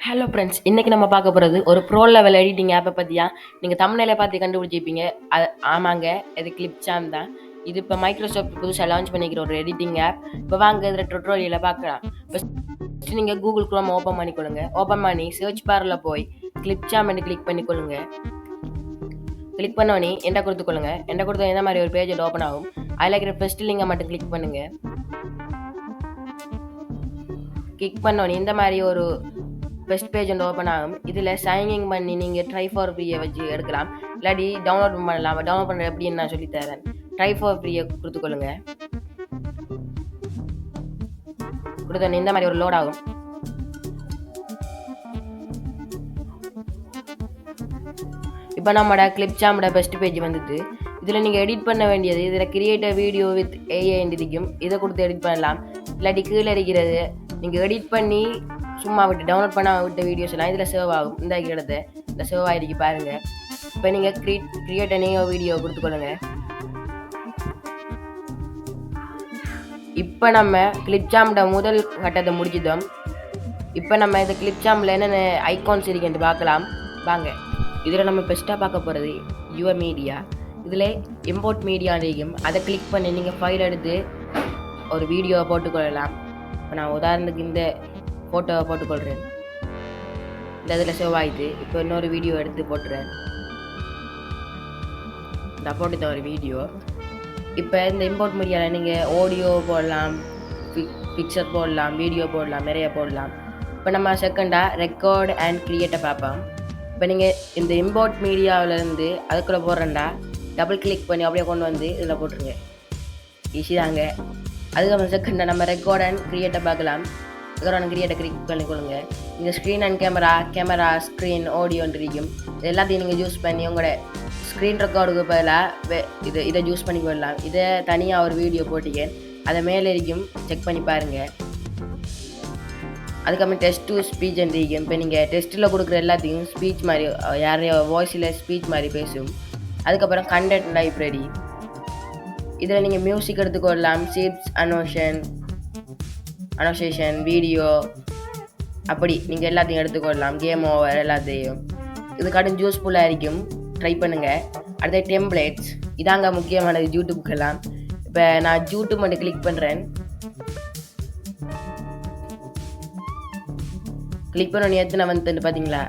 Hello friends, இன்னைக்கு நம்ம பார்க்க போகிறது ஒரு ப்ரோ லெவல் எடிட்டிங் ஆப்பை பற்றியா. நீங்கள் தமிழ்நிலை பார்த்து கண்டுபிடிச்சிருப்பீங்க. அது ஆமாங்க, இது கிளிப்சாம் தான். இது இப்போ மைக்ரோசாஃப்ட் புதுசாக லான்ச் பண்ணிக்கிற ஒரு எடிட்டிங் ஆப். இப்போ வாங்க இதில் டுட்டோரியலை பார்க்கலாம். ஃபஸ்ட்டு நீங்கள் கூகுள் குரோம் ஓப்பன் பண்ணிக்கொள்ளுங்க. ஓப்பன் பண்ணி சர்ச் பாரில் போய் கிளிப்சாம் என்று கிளிக் பண்ணிக்கொள்ளுங்க. கிளிக் பண்ணோன்னே என்ட கொடுத்துக்கொள்ளுங்க. என்ட கொடுத்த எந்த மாதிரி ஒரு பேஜ் ஓப்பன் ஆகும். அதில் இருக்கிற ஃபஸ்ட்டு லிங்கை மட்டும் கிளிக் பண்ணுங்கள். கிளிக் பண்ணோன்னே இந்த மாதிரி ஒரு ஃபஸ்ட் பேஜ் வந்து ஓப்பன் ஆகும். இதில் சைனிங் பண்ணி நீங்கள் ட்ரை ஃபார் ஃப்ரீயை வச்சு எடுக்கலாம். இல்லாட்டி டவுன்லோட் பண்ணலாம். டவுன்லோட் பண்ணுறது எப்படின்னு நான் சொல்லித்தரேன். ட்ரை ஃபார் ஃப்ரீயை கொடுத்துக்கொள்ளுங்க. கொடுத்தோன்னே இந்த மாதிரி ஒரு லோட் ஆகும். இப்போ நம்மளோட கிளிப்சாமோட பெஸ்ட் பேஜ் வந்துட்டு இதில் நீங்கள் எடிட் பண்ண வேண்டியது இதில் கிரியேட் வீடியோ வித் ஏஐ இருக்கும். இதை கொடுத்து எடிட் பண்ணலாம். இல்லாட்டி கீழே இருக்கிறது நீங்கள் எடிட் பண்ணி சும்மா விட்டு டவுன்லோட் பண்ண விட்ட வீடியோஸ் எல்லாம் இதில் சேவ் ஆகும். இந்த இடத்த இந்த சேவ் ஆகிருக்கு பாருங்கள். இப்போ நீங்கள் கிரியேட் அனியோ வீடியோ கொடுத்துக்கொள்ளுங்க. இப்போ நம்ம கிளிப்சாமோட முதல் கட்டத்தை முடிச்சிட்டோம். இப்போ நம்ம இந்த கிளிப்சாமில் என்னென்ன ஐகான்ஸ் இருக்குன்னு பார்க்கலாம் வாங்க. இதில் நம்ம பெஸ்ட்டாக பார்க்க போகிறது யுவர் மீடியா. இதில் இம்போர்ட் மீடியா இருக்கும். அதை கிளிக் பண்ணி நீங்கள் ஃபைல் எடுத்து ஒரு வீடியோவை போட்டுக்கொள்ளலாம். இப்போ நான் உதாரணத்துக்கு இந்த ஃபோட்டோவை போட்டுக்கொள்கிறேன். இந்த இதில் சேவ் ஆகிட்டு இப்போ இன்னொரு வீடியோ எடுத்து போட்டுறேன். இந்த போட்டு ஒரு வீடியோ. இப்போ இந்த இம்போர்ட் மீடியாவில் நீங்கள் ஆடியோ போடலாம், பிக்சர் போடலாம், வீடியோ போடலாம், நிறைய போடலாம். இப்போ நம்ம செகண்டாக ரெக்கார்ட் அண்ட் கிரியேட்டை பார்ப்போம். இப்போ நீங்கள் இந்த இம்போர்ட் மீடியாவிலேருந்து அதுக்குள்ளே போடுறேன்டா டபுள் கிளிக் பண்ணி அப்படியே கொண்டு வந்து இதில் போட்டுருங்க. ஈஸி தாங்க. அதுக்கப்புறம் செகண்டாக நம்ம ரெக்கார்ட் அண்ட் கிரியேட்டை பார்க்கலாம். ரெக்கார்ட் அண்ட் கிரியேட்டை கிளிக் பண்ணிக்கொள்ளுங்க. இந்த ஸ்க்ரீன் அண்ட் கேமரா ஸ்க்ரீன் ஆடியோன்னு இருக்கும். இது எல்லாத்தையும் நீங்கள் யூஸ் பண்ணி உங்களோட ஸ்க்ரீன் ரெக்கார்டுக்கு பதிலாக இதை யூஸ் பண்ணி கொள்ளலாம். இதை தனியாக ஒரு வீடியோ போட்டிங்க, அதை மேலே இருக்கும், செக் பண்ணி பாருங்கள். அதுக்கப்புறம் டெஸ்ட் டு ஸ்பீச் இருக்கும். இப்போ நீங்கள் டெஸ்ட்டில் கொடுக்குற எல்லாத்தையும் ஸ்பீச் மாதிரி யாரையோ வாய்ஸில் ஸ்பீச் மாதிரி பேசும். அதுக்கப்புறம் கண்டென்ட் லைப்ரரி. இதில் நீங்கள் மியூசிக் எடுத்துக்கொள்ளலாம், சீட்ஸ் அனோசேஷன் வீடியோ அப்படி நீங்கள் எல்லாத்தையும் எடுத்துக்கொள்ளலாம். கேம் ஓவர் எல்லாத்தையும். இது கடும் யூஸ்ஃபுல்லாக இருக்கும். ட்ரை பண்ணுங்கள். அடுத்த டெம்ப்ளேட்ஸ் இதாங்க முக்கியமானது யூடியூப்க்கெல்லாம். இப்போ நான் யூடியூப் மட்டும் கிளிக் பண்ணுறேன். கிளிக் பண்ண எத்தனை வந்துட்டு பார்த்தீங்களா?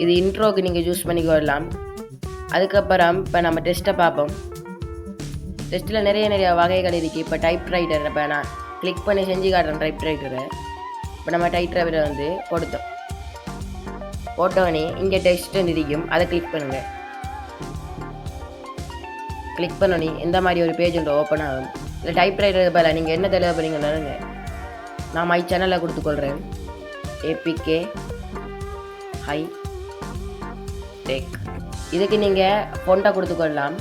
இது இன்ட்ரோக்கு நீங்கள் யூஸ் பண்ணிக்கொள்ளலாம். அதுக்கப்புறம் இப்போ நம்ம டெஸ்ட்டை பார்ப்போம். டெஸ்ட்டில் நிறைய வகைகள் இருக்குது. இப்போ டைப் ரைட்டர் இப்போ நான் கிளிக் பண்ணி செஞ்சு காட்டுறேன். டைப் ரைட்டரை இப்போ நம்ம டைப் ரைட்டரை வந்து போட்டோன்னே இங்கே டெஸ்ட்டுன்னு இருக்கும். அதை கிளிக் பண்ணுங்கள். கிளிக் பண்ணோன்னே இந்த மாதிரி ஒரு பேஜ் ஒன்று ஓப்பன் ஆகும். இல்லை டைப் ரைட்டர் பதிலாக நீங்கள் என்ன தெளிவாக பண்ணீங்கன்னு நான் மை சேனலில் கொடுத்துக்கொள்கிறேன். APK high tech. இதுக்கு நீங்கள் ஃபோன்ட்டை கொடுத்துக்கொள்ளலாம்.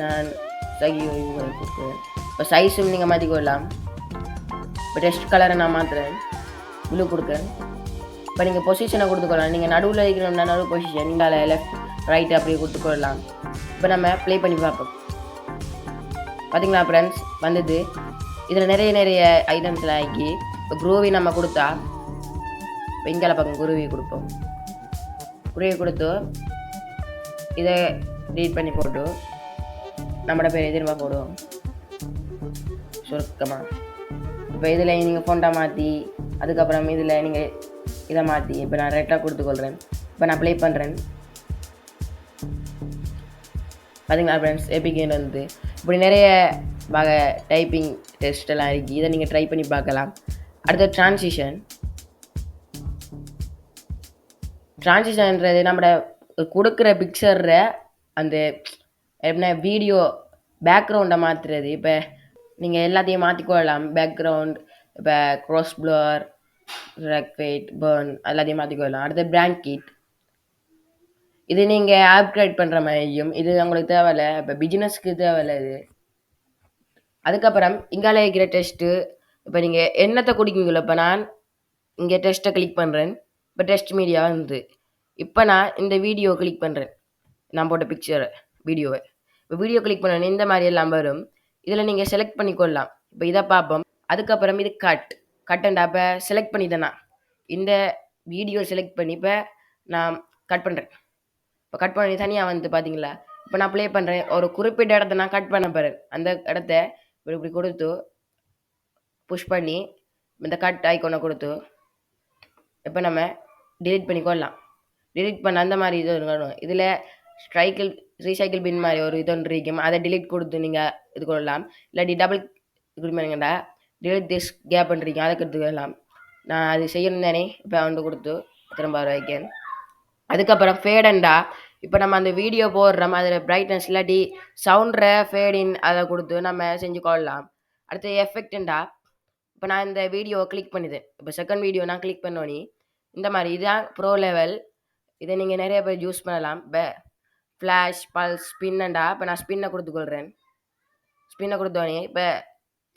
நான் கொடுக்குறேன். இப்போ சைஸும் நீங்கள் மாற்றிக்கொள்ளலாம். இப்போ டெஸ்ட் கலரை நான் மாற்றுறேன், ப்ளூ கொடுக்குறேன். இப்போ நீங்கள் பொசிஷனை கொடுத்துக்கொள்ளலாம். நீங்கள் நடுவில் இருக்கிறோம்னா நடுவு பொசிஷன், நீங்கள் லெஃப்ட் ரைட் அப்படியே கொடுத்துக்கொள்ளலாம். இப்போ நம்ம ப்ளே பண்ணி பார்ப்போம். பார்த்தீங்களா ஃப்ரெண்ட்ஸ், வந்தது. இதில் நிறைய ஐட்டம்ஸ்லாம் ஆக்கி இப்போ குரூவி நம்ம கொடுத்தா இப்போ இங்கே பக்கம் குருவி கொடுப்போம். குருவி கொடுத்து இதை ரீட் பண்ணி போட்டு நம்மளோட பேர் எதிர்மா போடுவோம் சுருக்கமாக. இப்போ இதில் நீங்கள் ஃபோன்ட்டை மாற்றி அதுக்கப்புறம் இதில் நீங்கள் இதை மாற்றி இப்போ நான் ரெட்டாக கொடுத்துக்கொள்கிறேன். இப்போ நான் ப்ளே பண்ணுறேன். பார்த்தீங்களா ஃப்ரெண்ட்ஸ், ஏபிகேன்னு வந்து இப்படி நிறைய வகை டைப்பிங் டெஸ்ட் எல்லாம் இருக்குது. இதை நீங்கள் ட்ரை பண்ணி பார்க்கலாம். அடுத்த ட்ரான்சிஷன்ன்றது நம்மளோட கொடுக்குற பிக்சரில் அந்த எப்படின்னா வீடியோ பேக்ரவுண்டை மாற்றுறது. இப்போ நீங்கள் எல்லாத்தையும் மாற்றிக்கொள்ளலாம். பேக்ரவுண்ட் இப்போ க்ராஸ் ப்ளர், ரெக்வெயிட், பர்ன் எல்லாத்தையும் மாற்றிக்கொள்ளலாம். அடுத்த பிராங்கிட். இது நீங்கள் அப்கிரேட் பண்ணுற மாதிரியும் இது உங்களுக்கு தேவையில்லை. இப்போ பிஸ்னஸ்க்கு தேவையில்லை இது. அதுக்கப்புறம் இங்கால இருக்கிற டெஸ்ட்டு இப்போ நீங்கள் என்னத்தை குடிக்கீங்களோ. இப்போ நான் இங்கே டெஸ்ட்டை கிளிக் பண்ணுறேன். இப்போ டெஸ்ட் மீடியா வந்து இப்போ நான் இந்த வீடியோ கிளிக் பண்ணுறேன். நான் போட்ட பிக்சரை வீடியோவை இப்போ வீடியோ கிளிக் பண்ணணும். இந்த மாதிரி எல்லாம் வரும். இதில் நீங்கள் செலக்ட் பண்ணிக்கொள்ளலாம். இப்போ இதை பார்ப்போம். அதுக்கப்புறம் இது கட்டண்டா இப்போ செலக்ட் பண்ணிட்டேன்னா இந்த வீடியோ செலக்ட் பண்ணி இப்போ நான் கட் பண்ணுறேன். இப்போ கட் பண்ணி தனியாக வந்து பார்த்தீங்களா, இப்போ நான் ப்ளே பண்ணுறேன். ஒரு குறிப்பிட்ட இடத்த நான் கட் பண்ண போகிறேன். அந்த இடத்த இப்படி கொடுத்து புஷ் பண்ணி இந்த கட் ஐக்கானை கொடுத்து இப்போ நம்ம டிலீட் பண்ணி கொள்ளலாம். டிலீட் பண்ண அந்த மாதிரி இது வரும். இதில் ஸ்ட்ரைக்கிள் ரீசைக்கிள் பின் மாதிரி ஒரு இது ஒன்று இருக்கும். அதை டிலீட் கொடுத்து நீங்கள் இது கொள்ளலாம். இல்லாட்டி டபுள் இப்படி பண்ணீங்கடா டிலீட் திஸ் கேப் பண்ணுறீங்க அதை எடுத்துக்கலாம். நான் அது செய்யணும் தானே இப்போ வந்து கொடுத்து திரும்ப வைக்கேன். அதுக்கப்புறம் ஃபேடண்டா இப்போ நம்ம அந்த வீடியோ போடுறோம் அதில் பிரைட்னஸ் இல்லாட்டி சவுண்டரை ஃபேடின் அதை கொடுத்து நம்ம செஞ்சு கொள்ளலாம். அடுத்து எஃபெக்டண்டா இப்போ நான் இந்த வீடியோவை கிளிக் பண்ணிதேன். இப்போ செகண்ட் வீடியோ நான் கிளிக் பண்ணோன்னே இந்த மாதிரி இதுதான் ப்ரோ லெவல். இதை நீங்கள் நிறைய பேர் யூஸ் பண்ணலாம். இப்போ ஃப்ளாஷ் பல்ஸ் ஸ்பின்னண்டா இப்போ நான் ஸ்பின்னை கொடுத்துக்கொள்கிறேன். ஸ்பின்னை கொடுத்தோடனே இப்போ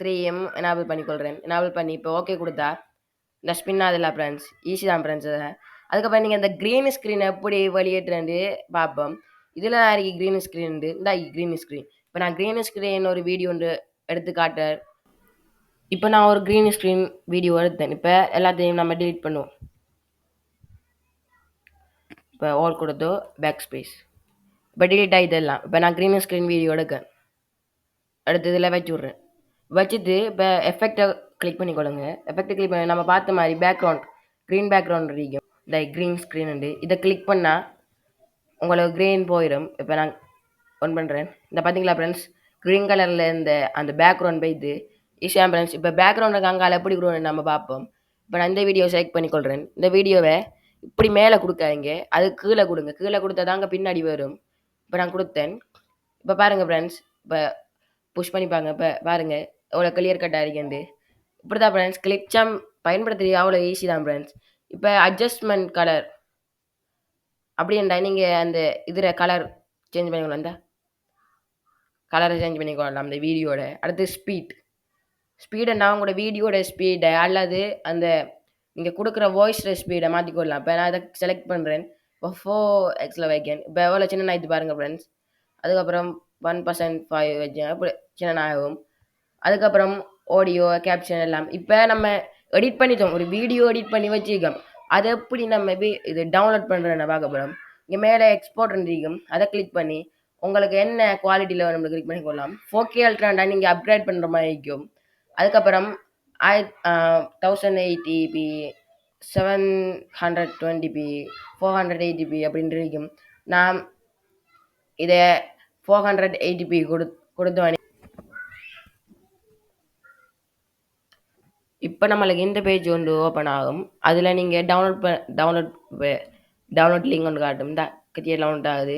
3M எனேபிள் பண்ணிக்கொள்கிறேன். எனேபிள் பண்ணி இப்போ ஓகே கொடுத்தா இந்த ஸ்பின் ஆகுதுல்ல ஃப்ரெண்ட்ஸ், ஈஸி தான் ஃப்ரெண்ட்ஸ். அதுக்கப்புறம் நீங்கள் இந்த க்ரீன் ஸ்க்ரீன் எப்படி வெளியேற்றுறது பார்ப்போம். இதில் தான் இருக்குது க்ரீன் ஸ்க்ரீன். இந்த க்ரீன் ஸ்க்ரீன் இப்போ நான் க்ரீன் ஸ்க்ரீன் ஒரு வீடியோ ஒன்று எடுத்து காட்டுறேன். இப்போ நான் ஒரு க்ரீன் ஸ்க்ரீன் வீடியோ எடுத்தேன். இப்போ எல்லாத்தையும் நம்ம டிலீட் பண்ணுவோம். இப்போ ஆல் கொடுத்தோ பேக் ஸ்பேஸ் இப்போ டிலீட் ஆகிதெல்லாம். இப்போ நான் க்ரீன் ஸ்க்ரீன் வீடியோ அடுத்து இதில் வச்சு விட்றேன். வச்சுட்டு இப்போ எஃபெக்டை கிளிக் பண்ணிக்கொள்ளுங்க. எஃபெக்டை கிளிக் பண்ணி நம்ம பார்த்த மாதிரி பேக்ரவுண்ட் க்ரீன் பேக்ரவுண்ட் இருக்கும். இந்த க்ரீன் ஸ்க்ரீன் உண்டு. இதை கிளிக் பண்ணால் உங்களுக்கு க்ரீன் போயிடும். இப்போ நான் ஒன் பண்ணுறேன். இந்த பார்த்தீங்களா ஃப்ரெண்ட்ஸ், க்ரீன் கலரில் இந்த அந்த பேக்ரவுண்ட் போய்த்து ஈஸியாக ஃப்ரெண்ட்ஸ். இப்போ பேக்ரவுண்டுக்கு அங்கால எப்படி கொடுக்கணும் நம்ம பார்ப்போம். இப்போ நான் இந்த வீடியோ செலக்ட் பண்ணிக்கொள்கிறேன். இந்த வீடியோவை இப்படி மேலே கொடுக்காதீங்க, அது கீழே கொடுங்க. கீழே கொடுத்தா தாங்க பின்னாடி வரும். இப்போ நான் கொடுத்தேன். இப்போ பாருங்கள் ஃப்ரெண்ட்ஸ், இப்போ புஷ் பண்ணிப்பாங்க. இப்போ பாருங்கள் எவ்வளோ கிளியர் கட்டாக இருக்கேன்ட்டு. இப்படி தான் ஃப்ரெண்ட்ஸ் கிளிச்சம் பயன்படுத்துறது அவ்வளோ ஈஸி தான் ஃப்ரெண்ட்ஸ். இப்போ அட்ஜஸ்ட்மெண்ட் கலர் அப்படின்டா நீங்கள் அந்த இதில் கலர் சேஞ்ச் பண்ணிக்கொள்ளலாம். அந்த கலரை சேஞ்ச் பண்ணிக்கொள்ளலாம் அந்த வீடியோட. அடுத்து ஸ்பீடுன்னா உங்களோட வீடியோட ஸ்பீடை அல்லது அந்த நீங்கள் கொடுக்குற வாய்ஸோட ஸ்பீடை மாற்றிக்கொள்ளலாம். இப்போ நான் இதை செலக்ட் பண்ணுறேன். இப்போ 4x வைக்கேன். இப்போ எவ்வளோ சின்ன இது பாருங்கள் ஃப்ரெண்ட்ஸ். அதுக்கப்புறம் 1% 5 வச்சேன். அப்படி சின்ன ஆகும். அதுக்கப்புறம் ஆடியோ கேப்ஷன் எல்லாம் இப்போ நம்ம எடிட் பண்ணிட்டோம். ஒரு வீடியோ எடிட் பண்ணி வச்சுக்கோம். அதை எப்படி நம்ம இது டவுன்லோட் பண்ணுறேன்னு பார்க்க போகிறோம். இங்கே மேலே எக்ஸ்போர்ட் இருக்கும். அதை கிளிக் பண்ணி உங்களுக்கு என்ன குவாலிட்டியில் நம்மளுக்கு கிளிக் பண்ணி கொள்ளலாம். 4K அல்ட்ராண்டா நீங்கள் அப்கிரேட் பண்ணுற மாதிரி இருக்கும். அதுக்கப்புறம் 1080p 720p 480p அப்படின்ட்டு இருக்கும். நான் இதை 480p கொடுத்தோன்னே இப்போ நம்மளுக்கு இந்த பேஜ் ஒன்று ஓப்பன் ஆகும். அதில் நீங்கள் டவுன்லோட் லிங்க் ஒன்று காட்டும். இந்த கத்தியை டவுன்லோட் ஆகுது.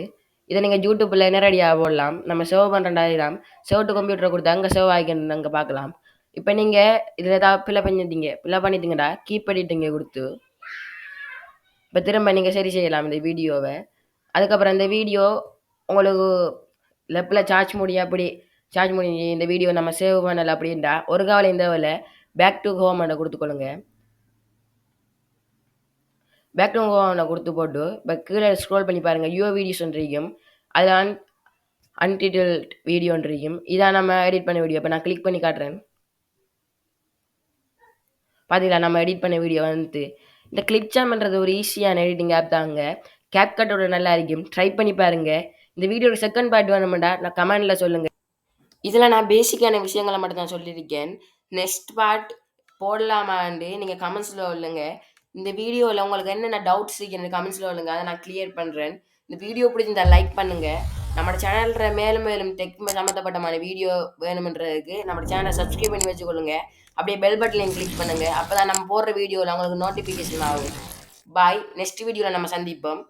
இதை நீங்கள் யூடியூப்பில் நேரடியாக போடலாம். நம்ம சேவ் பண்ணுறதாம் சேவ் டு கம்ப்யூட்டரை கொடுத்து அங்கே சேவ் ஆகிக்கணும் அங்கே பார்க்கலாம். இப்போ நீங்கள் இதில் ஏதாவது ஃபில்அப் பண்ணிட்டீங்கடா கீப் பண்ணிட்டீங்க கொடுத்து இப்போ திரும்ப நீங்கள் சரி செய்யலாம் இந்த வீடியோவை. அதுக்கப்புறம் இந்த வீடியோ உங்களுக்கு லெப்பில் சார்ஜ் முடிஞ்சு இந்த வீடியோ நம்ம சேவ் பண்ணலை அப்படின்டா ஒரு காவலை இந்த வேலை பேக் டு ஹோம் கொடுத்துக்கொள்ளுங்க. பேக் டு ஹோம் கொடுத்து போட்டு இப்போ கீழே ஸ்க்ரோல் பண்ணி பாருங்கள். யூ வீடியோஸ் இருக்கும். அதில் அன்டைட்டில்ட் வீடியோ இருக்கும். இதான் நம்ம எடிட் பண்ண வீடியோ. இப்போ நான் கிளிக் பண்ணி காட்டுறேன். பார்த்தீங்களா நம்ம எடிட் பண்ண வீடியோ வந்து இந்த கிளிப்சாம்ன்றது ஒரு ஈஸியான எடிட்டிங் ஆப் தாங்க. கேப்கட்டோட நல்லா இருக்கும். ட்ரை பண்ணி பாருங்கள். இந்த வீடியோட செகண்ட் பார்ட் வேணுமெண்டா நான் கமெண்டில் சொல்லுங்கள். இதில் நான் பேசிக்கான விஷயங்களை மட்டும் தான் சொல்லியிருக்கேன். நெக்ஸ்ட் பார்ட் போடலாமான்னு நீங்கள் கமெண்ட்ஸில் சொல்லுங்க. இந்த வீடியோவில் உங்களுக்கு என்னென்ன டவுட்ஸ் இருக்குன்னு கமெண்ட்ஸில் சொல்லுங்க. அதை நான் கிளியர் பண்ணுறேன். இந்த வீடியோ பிடிச்சிருந்தா லைக் பண்ணுங்கள். நம்ம சேனலில் மேலும் டெக் சம்மந்தப்பட்டமான வீடியோ வேணுமென்றதுக்கு நம்ம சேனலை சப்ஸ்கிரைப் பண்ணி வச்சுக்கொள்ளுங்க. அப்படியே பெல் பட்டனையும் கிளிக் பண்ணுங்கள். அப்போ தான் நம்ம போடுற வீடியோவில் உங்களுக்கு நோட்டிஃபிகேஷன் ஆகும். பாய். நெக்ஸ்ட் வீடியோவில் நம்ம சந்திப்போம்.